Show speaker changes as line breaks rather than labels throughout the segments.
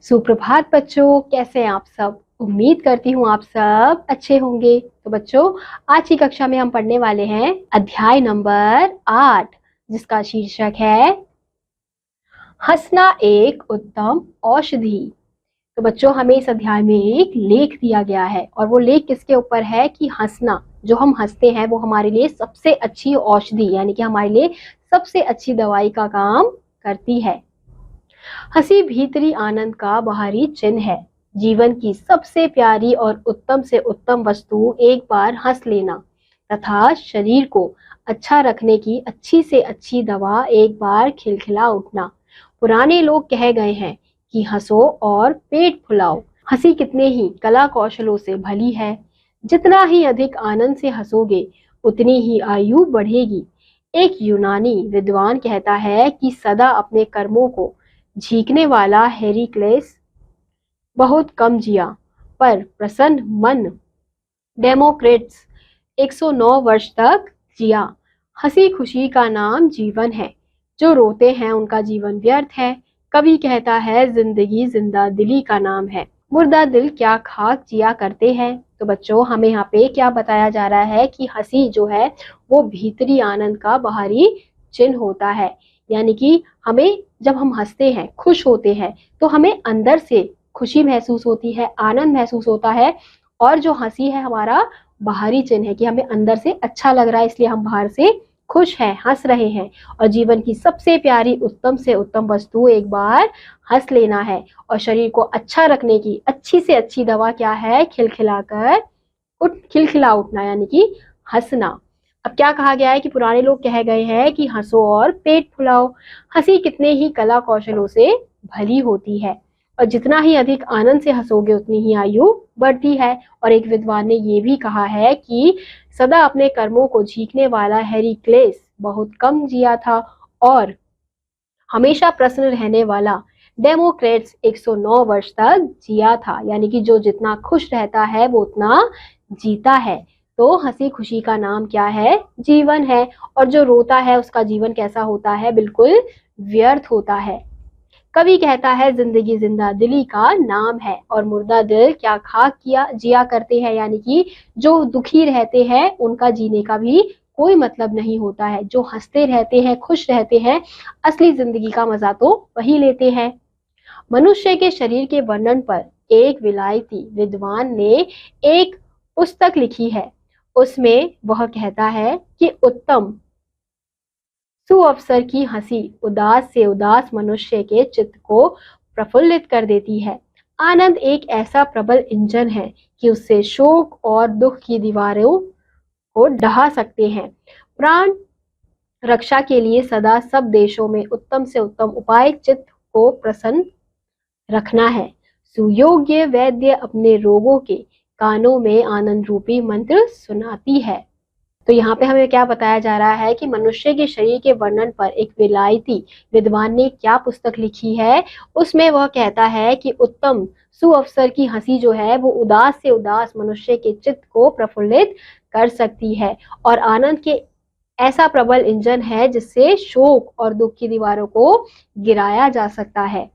सुप्रभात बच्चों, कैसे हैं आप सब। उम्मीद करती हूँ आप सब अच्छे होंगे। तो बच्चों, आज की कक्षा में हम पढ़ने वाले हैं अध्याय नंबर 8, जिसका शीर्षक है हंसना एक उत्तम औषधि। तो बच्चों, हमें इस अध्याय में एक लेख दिया गया है और वो लेख किसके ऊपर है कि हंसना, जो हम हंसते हैं वो हमारे लिए सबसे अच्छी औषधि यानी कि हमारे लिए सबसे अच्छी दवाई का काम करती है। हंसी भीतरी आनंद का बाहरी चिन्ह है। जीवन की सबसे प्यारी और उत्तम से उत्तम वस्तु एक बार हंस लेना तथा शरीर को अच्छा रखने की अच्छी से अच्छी दवा एक बार खिलखिला उठना। पुराने लोग कह गए हैं कि हंसो और पेट फुलाओ। हंसी कितने ही कला कौशलों से भली है। जितना ही अधिक आनंद से हंसोगे उतनी ही आयु बढ़ेगी। एक यूनानी विद्वान कहता है कि सदा अपने कर्मों को झीकने वाला हेरिक्लेस बहुत कम जिया, पर प्रसन्न मन डेमोक्रेट्स 109 वर्ष तक जिया। हंसी खुशी का नाम जीवन है। जो रोते हैं उनका जीवन व्यर्थ है। कवि कहता है जिंदगी जिंदा दिली का नाम है। मुर्दा दिल क्या खाक जिया करते हैं। तो बच्चों, हमें यहाँ पे क्या बताया जा रहा है कि हंसी जो है वो भीतरी आनंद का बाहरी चिन्ह होता है। यानी कि हमें जब हम हंसते हैं, खुश होते हैं, तो हमें अंदर से खुशी महसूस होती है, आनंद महसूस होता है। और जो हंसी है हमारा बाहरी चिन्ह है कि हमें अंदर से अच्छा लग रहा है, इसलिए हम बाहर से खुश हैं, हंस रहे हैं। और जीवन की सबसे प्यारी उत्तम से उत्तम वस्तु एक बार हंस लेना है। और शरीर को अच्छा रखने की अच्छी से अच्छी दवा क्या है? खिलखिला उठना यानी कि हंसना। अब क्या कहा गया है कि पुराने लोग कह गए हैं कि हंसो और पेट फुलाओ। हंसी कितने ही कला कौशलों से भली होती है और जितना ही अधिक आनंद से हंसोगे उतनी ही आयु बढ़ती है। और एक विद्वान ने ये भी कहा है कि सदा अपने कर्मों को झीकने वाला हेरिक्लेस बहुत कम जिया था और हमेशा प्रसन्न रहने वाला डेमोक्रेट्स 109 वर्ष तक जिया था। यानी कि जो जितना खुश रहता है वो उतना जीता है। तो हंसी खुशी का नाम क्या है? जीवन है। और जो रोता है उसका जीवन कैसा होता है? बिल्कुल व्यर्थ होता है। कवि कहता है जिंदगी जिंदा दिली का नाम है और मुर्दा दिल क्या खाक किया जिया करते हैं। यानी कि जो दुखी रहते हैं उनका जीने का भी कोई मतलब नहीं होता है। जो हंसते रहते हैं, खुश रहते हैं, असली जिंदगी का मजा तो वही लेते हैं। मनुष्य के शरीर के वर्णन पर एक विलायती विद्वान ने एक पुस्तक लिखी है। उसमें वह कहता है कि उत्तम सुअवसर की हंसी उदास से उदास मनुष्य के चित्त को प्रफुल्लित कर देती है। आनंद एक ऐसा प्रबल इंजन है कि उससे शोक और दुख की दीवारों को ढहा सकते हैं। प्राण रक्षा के लिए सदा सब देशों में उत्तम से उत्तम उपाय चित्त को प्रसन्न रखना है। सुयोग्य वैद्य अपने रोगों के कानों में आनंद रूपी मंत्र सुनाती है। तो यहाँ पे हमें क्या बताया जा रहा है कि मनुष्य के शरीर के वर्णन पर एक विलायती विद्वान ने क्या पुस्तक लिखी है। उसमें वह कहता है कि उत्तम सुअवसर की हंसी जो है वो उदास से उदास मनुष्य के चित्त को प्रफुल्लित कर सकती है और आनंद के ऐसा प्रबल इंजन है जिससे शोक और दुख की दीवारों को गिराया जा सकता है।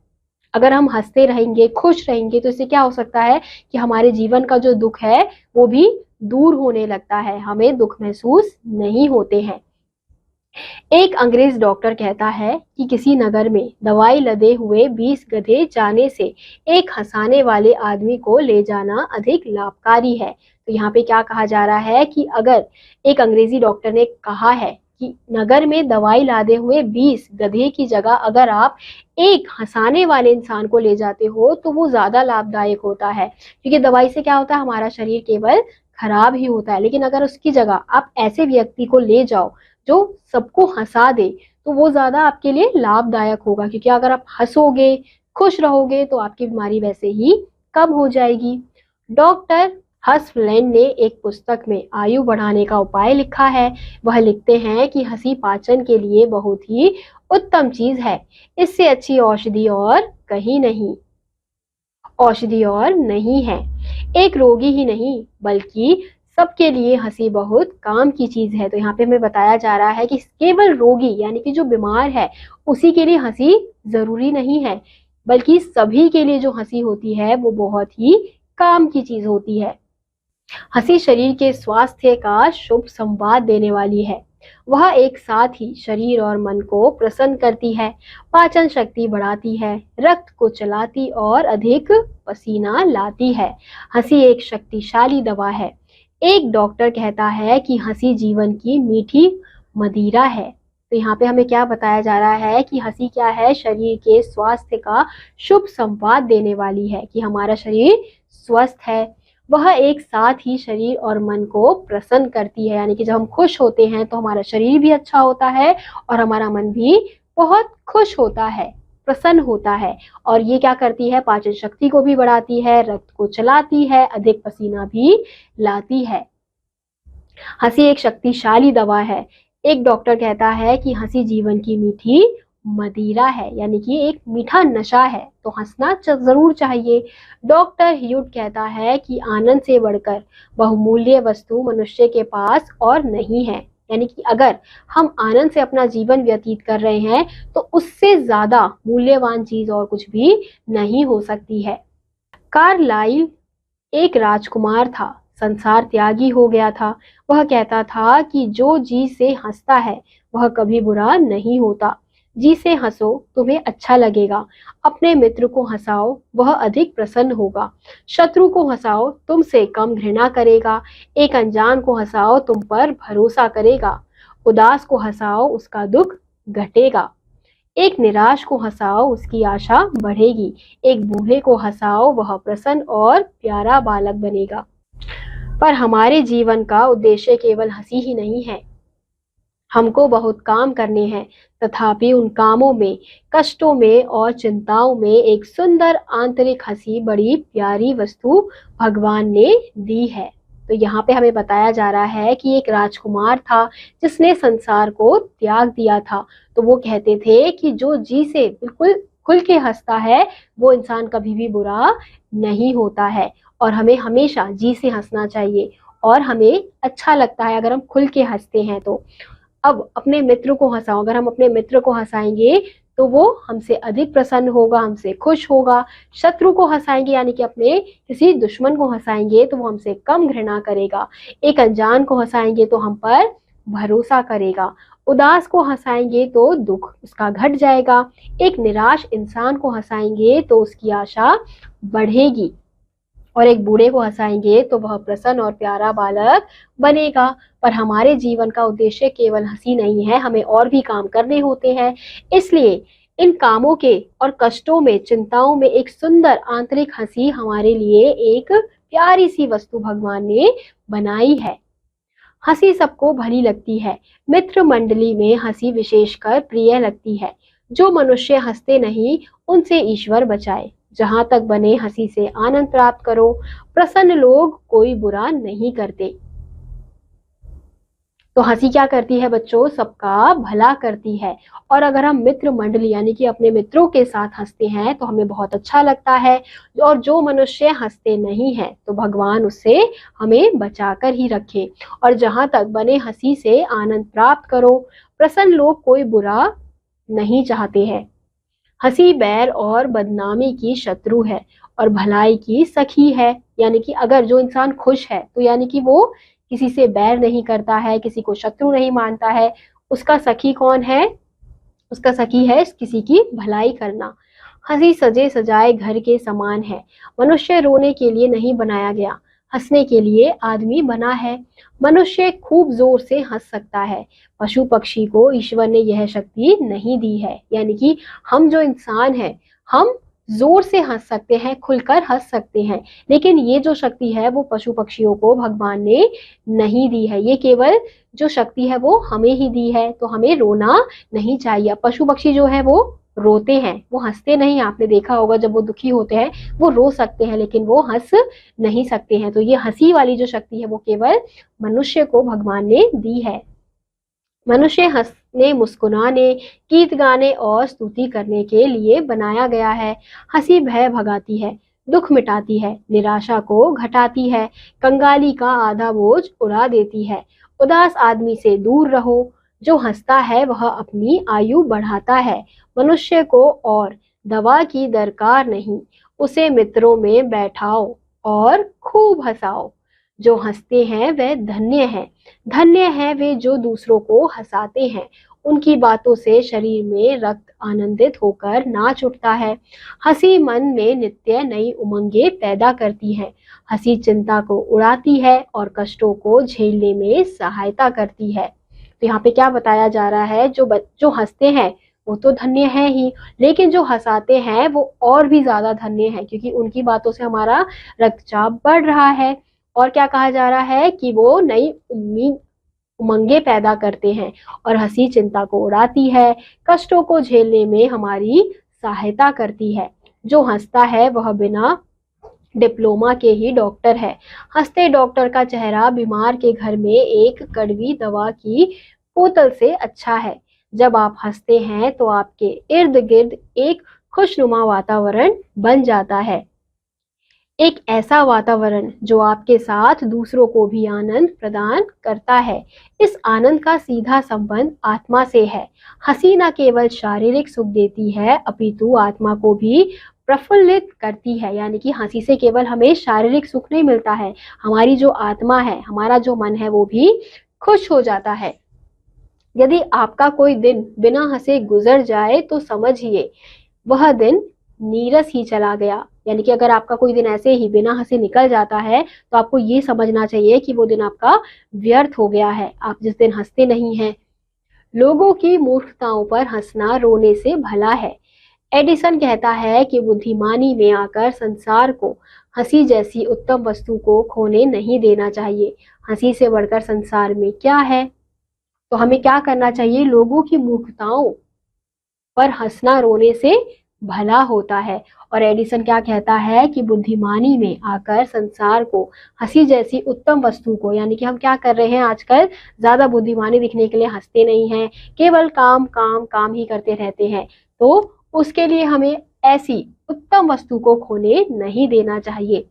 अगर हम हंसते रहेंगे, खुश रहेंगे, तो इससे क्या हो सकता है कि हमारे जीवन का जो दुख है वो भी दूर होने लगता है, हमें दुख महसूस नहीं होते हैं। एक अंग्रेज डॉक्टर कहता है कि किसी नगर में दवाई लदे हुए 20 गधे जाने से एक हंसाने वाले आदमी को ले जाना अधिक लाभकारी है। तो यहाँ पे क्या कहा जा रहा है कि अगर एक अंग्रेजी डॉक्टर ने कहा है कि नगर में दवाई लादे हुए 20 गधे की जगह अगर आप एक हंसाने वाले इंसान को ले जाते हो तो वो ज्यादा लाभदायक होता है। क्योंकि दवाई से क्या होता है, हमारा शरीर केवल खराब ही होता है, लेकिन अगर उसकी जगह आप ऐसे व्यक्ति को ले जाओ जो सबको हंसा दे तो वो ज्यादा आपके लिए लाभदायक होगा। क्योंकि अगर आप हंसोगे, खुश रहोगे, तो आपकी बीमारी वैसे ही कम हो जाएगी। डॉक्टर हसफ्लैंड ने एक पुस्तक में आयु बढ़ाने का उपाय लिखा है। वह लिखते हैं कि हंसी पाचन के लिए बहुत ही उत्तम चीज है। इससे अच्छी औषधि और कहीं नहीं, औषधि और नहीं है। एक रोगी ही नहीं बल्कि सबके लिए हंसी बहुत काम की चीज है। तो यहाँ पे हमें बताया जा रहा है कि केवल रोगी यानी कि जो बीमार है उसी के लिए हंसी जरूरी नहीं है। बल्कि सभी के लिए जो हंसी होती है वो बहुत ही काम की चीज होती है। हंसी शरीर के स्वास्थ्य का शुभ संवाद देने वाली है। वह एक साथ ही शरीर और मन को प्रसन्न करती है, पाचन शक्ति बढ़ाती है, रक्त को चलाती और अधिक पसीना लाती है। हंसी एक शक्तिशाली दवा है। एक डॉक्टर कहता है कि हंसी जीवन की मीठी मदिरा है। तो यहाँ पे हमें क्या बताया जा रहा है कि हंसी क्या है? शरीर के स्वास्थ्य का शुभ संवाद देने वाली है, कि हमारा शरीर स्वस्थ है। वह एक साथ ही शरीर और मन को प्रसन्न करती है, यानी कि जब हम खुश होते हैं तो हमारा शरीर भी अच्छा होता है और हमारा मन भी बहुत खुश होता है, प्रसन्न होता है। और ये क्या करती है? पाचन शक्ति को भी बढ़ाती है, रक्त को चलाती है, अधिक पसीना भी लाती है। हंसी एक शक्तिशाली दवा है। एक डॉक्टर कहता है कि हंसी जीवन की मीठी मदिरा है, यानी कि एक मीठा नशा है, तो हंसना जरूर चाहिए। डॉक्टर ह्यूट कहता है कि आनंद से बढ़कर बहुमूल्य वस्तु मनुष्य के पास और नहीं है, यानी कि अगर हम आनंद से अपना जीवन व्यतीत कर रहे हैं तो उससे ज्यादा मूल्यवान चीज और कुछ भी नहीं हो सकती है। कार्लाइल एक राजकुमार था, संसार त्यागी हो गया था। वह कहता था कि जो जी से हंसता है वह कभी बुरा नहीं होता। जी से हंसो, तुम्हें अच्छा लगेगा। अपने मित्र को हंसाओ, वह अधिक प्रसन्न होगा। शत्रु को हंसाओ, तुमसे कम घृणा करेगा। एक अनजान को हंसाओ, तुम पर भरोसा करेगा। उदास को हंसाओ, उसका दुख घटेगा। एक निराश को हंसाओ, उसकी आशा बढ़ेगी। एक बूढ़े को हंसाओ, वह प्रसन्न और प्यारा बालक बनेगा। पर हमारे जीवन का उद्देश्य केवल हंसी ही नहीं है। हमको बहुत काम करने हैं, तथापि उन कामों में, कष्टों में और चिंताओं में एक सुंदर आंतरिक हंसी बड़ी प्यारी वस्तु भगवान ने दी है। तो यहाँ पे हमें बताया जा रहा है कि एक राजकुमार था जिसने संसार को त्याग दिया था। तो वो कहते थे कि जो जी से बिल्कुल खुल के हंसता है वो इंसान कभी भी बुरा नहीं होता है, और हमें हमेशा जी से हंसना चाहिए और हमें अच्छा लगता है अगर हम खुल के हंसते हैं। तो अब अपने मित्र को हंसाओ, अगर हम अपने मित्र को हंसाएंगे तो वो हमसे अधिक प्रसन्न होगा, हमसे खुश होगा। शत्रु को हंसाएंगे यानी कि अपने किसी दुश्मन को हंसाएंगे तो वो हमसे कम घृणा करेगा। एक अनजान को हंसाएंगे तो हम पर भरोसा करेगा। उदास को हंसाएंगे तो दुख उसका घट जाएगा। एक निराश इंसान को हंसाएंगे तो उसकी आशा बढ़ेगी, और एक बूढ़े को हंसाएंगे तो वह प्रसन्न और प्यारा बालक बनेगा। पर हमारे जीवन का उद्देश्य केवल हंसी नहीं है, हमें और भी काम करने होते हैं। इसलिए इन कामों के और कष्टों में, चिंताओं में एक सुंदर आंतरिक हंसी हमारे लिए एक प्यारी सी वस्तु भगवान ने बनाई है। हंसी सबको भली लगती है। मित्र मंडली में हंसी विशेषकर प्रिय लगती है। जो मनुष्य हंसते नहीं उनसे ईश्वर बचाए। जहां तक बने हंसी से आनंद प्राप्त करो। प्रसन्न लोग कोई बुरा नहीं करते। तो हंसी क्या करती है बच्चों? सबका भला करती है। और अगर हम मित्र मंडली यानी कि अपने मित्रों के साथ हंसते हैं तो हमें बहुत अच्छा लगता है। और जो मनुष्य हंसते नहीं है तो भगवान उससे हमें बचाकर ही रखे। और जहां तक बने हंसी से आनंद प्राप्त करो। प्रसन्न लोग कोई बुरा नहीं चाहते हैं। हंसी बैर और बदनामी की शत्रु है और भलाई की सखी है। यानी कि अगर जो इंसान खुश है तो यानी कि वो किसी से बैर नहीं करता है, किसी को शत्रु नहीं मानता है। उसका सखी कौन है? उसका सखी है किसी की भलाई करना। हंसी सजे सजाए घर के समान है। मनुष्य रोने के लिए नहीं बनाया गया, हंसने के लिए आदमी बना है। मनुष्य खूब जोर से हंस सकता है, पशु पक्षी को ईश्वर ने यह शक्ति नहीं दी है। यानी कि हम जो इंसान हैं हम जोर से हंस सकते हैं, खुलकर हंस सकते हैं, लेकिन ये जो शक्ति है वो पशु पक्षियों को भगवान ने नहीं दी है। ये केवल जो शक्ति है वो हमें ही दी है। तो हमें रोना नहीं चाहिए। पशु पक्षी जो है वो रोते हैं, वो हंसते नहीं। आपने देखा होगा जब वो दुखी होते हैं वो रो सकते हैं लेकिन वो हंस नहीं सकते हैं। तो ये हंसी वाली जो शक्ति है वो केवल मनुष्य को भगवान ने दी है। मनुष्य हंसने, मुस्कुराने, गीत गाने और स्तुति करने के लिए बनाया गया है। हंसी भय भगाती है, दुख मिटाती है, निराशा को घटाती है, कंगाली का आधा बोझ उड़ा देती है। उदास आदमी से दूर रहो। जो हंसता है वह अपनी आयु बढ़ाता है। मनुष्य को और दवा की दरकार नहीं, उसे मित्रों में बैठाओ और खूब हंसाओ। जो हंसते हैं वह धन्य हैं, धन्य हैं वे जो दूसरों को हंसाते हैं। उनकी बातों से शरीर में रक्त आनंदित होकर नाच उठता है। हंसी मन में नित्य नई उमंगें पैदा करती है। हंसी चिंता को उड़ाती है और कष्टों को झेलने में सहायता करती है। तो यहाँ पे क्या बताया जा रहा है, जो हंसते हैं वो तो धन्य है ही, लेकिन जो हंसाते हैं वो और भी ज्यादा धन्य है, क्योंकि उनकी बातों से हमारा रक्तचाप बढ़ रहा है। और क्या कहा जा रहा है कि वो नई उम्मीद उमंगे पैदा करते हैं और हंसी चिंता को उड़ाती है, कष्टों को झेलने में हमारी सहायता करती है। जो हंसता है वह बिना डिप्लोमा के ही डॉक्टर है। हंसते डॉक्टर का चेहरा बीमार के घर में एक कड़वी दवा की बोतल से अच्छा है। जब आप हंसते हैं तो आपके इर्द गिर्द एक खुशनुमा वातावरण बन जाता है, एक ऐसा वातावरण जो आपके साथ दूसरों को भी आनंद प्रदान करता है। इस आनंद का सीधा संबंध आत्मा से है। हंसी न केवल शारीरिक सुख देती है अपितु आत्मा को भी प्रफुल्लित करती है। यानी कि हंसी से केवल हमें शारीरिक सुख नहीं मिलता है, हमारी जो आत्मा है, हमारा जो मन है वो भी खुश हो जाता है। यदि आपका कोई दिन बिना हंसे गुजर जाए तो समझिए वह दिन नीरस ही चला गया। यानी कि अगर आपका कोई दिन ऐसे ही बिना हंसे निकल जाता है तो आपको ये समझना चाहिए कि वो दिन आपका व्यर्थ हो गया है, आप जिस दिन हंसते नहीं हैं। लोगों की मूर्खताओं पर हंसना रोने से भला है। एडिसन कहता है कि बुद्धिमानी में आकर संसार को हंसी जैसी उत्तम वस्तु को खोने नहीं देना चाहिए। हंसी से बढ़कर संसार में क्या है? तो हमें क्या करना चाहिए? लोगों की मूर्खताओं पर हंसना रोने से भला होता है। और एडिसन क्या कहता है कि बुद्धिमानी में आकर संसार को हंसी जैसी उत्तम वस्तु को, यानी कि हम क्या कर रहे हैं आजकल, ज्यादा बुद्धिमानी दिखने के लिए हंसते नहीं हैं, केवल काम काम काम ही करते रहते हैं। तो उसके लिए हमें ऐसी उत्तम वस्तु को खोने नहीं देना चाहिए।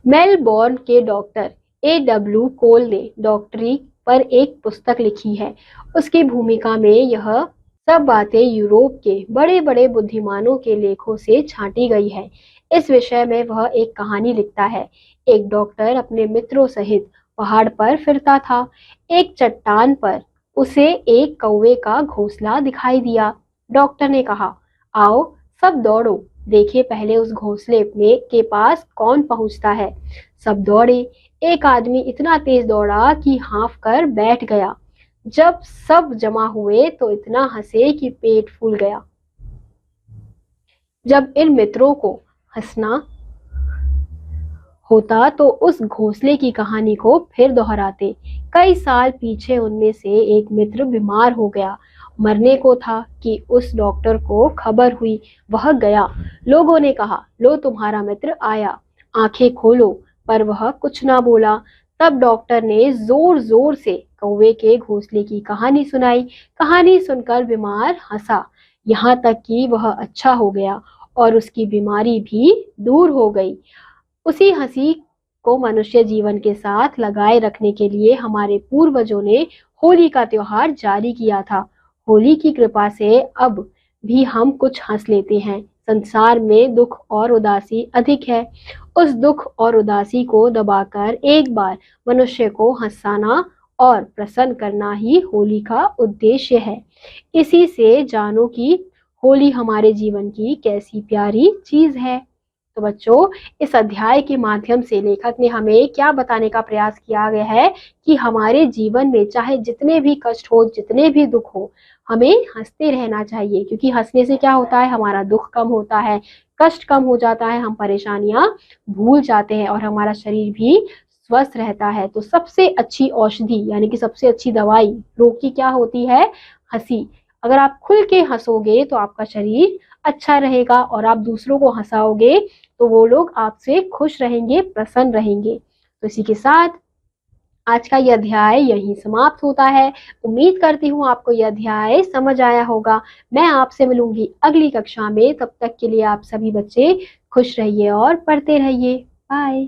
मेलबोर्न के डॉक्टर A.W. कोल ने डॉक्टरी पर एक पुस्तक लिखी है। उसकी भूमिका में यह सब बातें यूरोप के बड़े बड़े बुद्धिमानों के लेखों से छांटी गई है। इस विषय में वह एक कहानी लिखता है। एक डॉक्टर अपने मित्रों सहित पहाड़ पर फिरता था। एक चट्टान पर उसे एक कौवे का घोंसला दिखाई दिया। डॉक्टर ने कहा, आओ सब दौड़ो, देखिए पहले उस घोंसले में के पास कौन पहुंचता है। सब दौड़े। एक आदमी इतना तेज दौड़ा कि हाँफ कर बैठ गया। जब सब जमा हुए तो इतना हंसे कि पेट फूल गया। जब इन मित्रों को हंसना होता तो उस घोंसले की कहानी को फिर दोहराते। कई साल पीछे उनमें से एक मित्र बीमार हो गया, मरने को था कि उस डॉक्टर को खबर हुई। वह गया। लोगों ने कहा, लो तुम्हारा मित्र आया, आंखें खोलो, पर वह कुछ ना बोला। तब डॉक्टर ने जोर जोर से कौवे के घोंसले की कहानी सुनाई। कहानी सुनकर बीमार हंसा, यहाँ तक कि वह अच्छा हो गया और उसकी बीमारी भी दूर हो गई। उसी हंसी को मनुष्य जीवन के साथ लगाए रखने के लिए हमारे पूर्वजों ने होली का त्योहार जारी किया था। होली की कृपा से अब भी हम कुछ हंस लेते हैं। संसार में दुख और उदासी अधिक है। उस दुख और उदासी को दबाकर एक बार मनुष्य को हंसाना और प्रसन्न करना ही होली का उद्देश्य है। इसी से जानो कि होली हमारे जीवन की कैसी प्यारी चीज है। तो बच्चों, इस अध्याय के माध्यम से लेखक ने हमें क्या बताने का प्रयास किया गया है कि हमारे जीवन में चाहे जितने भी कष्ट हो, जितने भी दुख हो, हमें हंसते रहना चाहिए। क्योंकि हंसने से क्या होता है, हमारा दुख कम होता है, कष्ट कम हो जाता है, हम परेशानियां भूल जाते हैं और हमारा शरीर भी स्वस्थ रहता है। तो सबसे अच्छी औषधि यानी कि सबसे अच्छी दवाई रोग की क्या होती है? हंसी। अगर आप खुल के हंसोगे तो आपका शरीर अच्छा रहेगा और आप दूसरों को हंसाओगे तो वो लोग आपसे खुश रहेंगे, प्रसन्न रहेंगे। तो इसी के साथ आज का यह अध्याय यहीं समाप्त होता है। उम्मीद करती हूँ आपको यह अध्याय समझ आया होगा। मैं आपसे मिलूंगी अगली कक्षा में। तब तक के लिए आप सभी बच्चे खुश रहिए और पढ़ते रहिए। बाय।